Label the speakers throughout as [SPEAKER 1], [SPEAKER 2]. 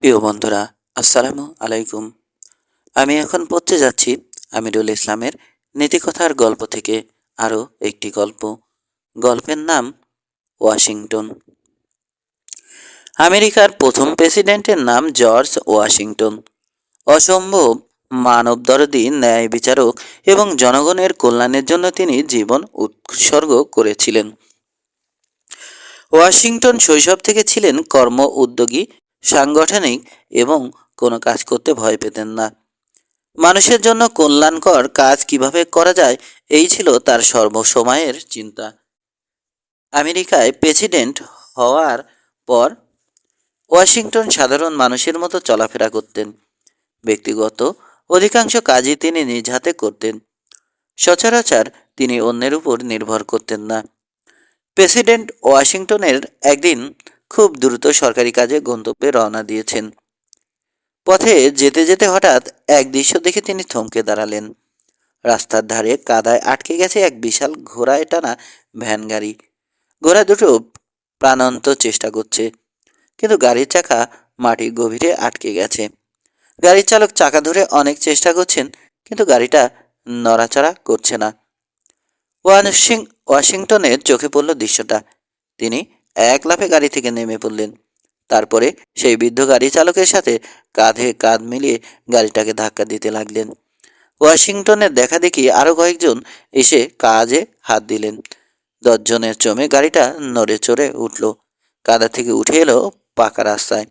[SPEAKER 1] প্রিয় বন্ধুরা, আসসালামু আলাইকুম। আমি এখন পড়তে যাচ্ছি আমিরুল ইসলামের নীতিকথার গল্প থেকে আরও একটি গল্প। গল্পের নাম ওয়াশিংটন। আমেরিকার প্রথম প্রেসিডেন্টের নাম জর্জ ওয়াশিংটন। অসম্ভব মানবদরদী, ন্যায় বিচারক এবং জনগণের কল্যাণের জন্য তিনি জীবন উৎসর্গ করেছিলেন। ওয়াশিংটন শৈশব থেকে ছিলেন কর্ম উদ্যোগী, সাংগঠনিক এবং কোনো কাজ করতে ভয় পেতেন না। মানুষের জন্য কল্যাণকর কাজ কিভাবে করা যায়, এই ছিল তার সর্বসময়ের চিন্তা। আমেরিকায় প্রেসিডেন্ট হওয়ার পর ওয়াশিংটন সাধারণ মানুষের মতো চলাফেরা করতেন। ব্যক্তিগত অধিকাংশ কাজই তিনি নিজ হাতে করতেন। সচরাচর তিনি অন্যের উপর নির্ভর করতেন না। প্রেসিডেন্ট ওয়াশিংটনের একদিন খুব দ্রুত সরকারি কাজে গন্তব্যে রওনা দিয়েছেন। পথে যেতে যেতে হঠাৎ এক দৃশ্য দেখে তিনি থমকে দাঁড়ালেন। রাস্তার ধারে কাদায় আটকে গেছে এক বিশাল ঘোড়ায় টানা ভ্যান গাড়ি। ঘোড়া দুটো প্রাণান্ত চেষ্টা করছে, কিন্তু গাড়ির চাকা মাটির গভীরে আটকে গেছে। গাড়ির চালক চাকা ধরে অনেক চেষ্টা করছেন, কিন্তু গাড়িটা নড়াচড়া করছে না। ওয়াশিংটনের চোখে পড়ল দৃশ্যটা। তিনি এক লাফে গাড়ি থেকে নেমে পড়লেন। তারপরে সেই বৃদ্ধ গাড়ি চালকের সাথে কাঁধে কাঁধ মিলিয়ে গাড়িটাকে ধাক্কা দিতে লাগলেন। ওয়াশিংটনের দেখা দেখি আরও কয়েকজন এসে কাজে হাত দিলেন। 10 জনের জমে গাড়িটা নড়ে চড়ে উঠল, কাদা থেকে উঠে এলো পাকা রাস্তায়।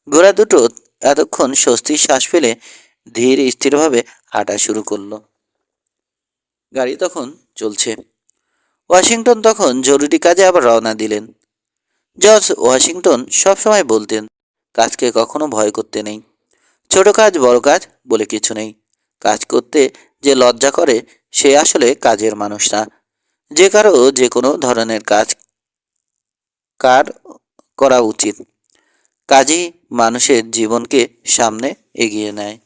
[SPEAKER 1] ঘোড়া দুটো এতক্ষণ স্বস্তির শ্বাস ফেলে ধীর স্থিরভাবে হাঁটা শুরু করলো। গাড়ি তখন চলছে। ওয়াশিংটন তখন জরুরি কাজে আবার রওনা দিলেন। জর্জ ওয়াশিংটন সবসময় বলতেন, কাজকে কখনো ভয় করতে নেই। ছোট কাজ বড় কাজ বলে কিছু নেই। কাজ করতে যে লজ্জা করে সে আসলে কাজের মানুষ না। যে কারো যে কোনো ধরনের কাজ কার করা উচিত। কাজই মানুষের জীবনকে সামনে এগিয়ে নেয়।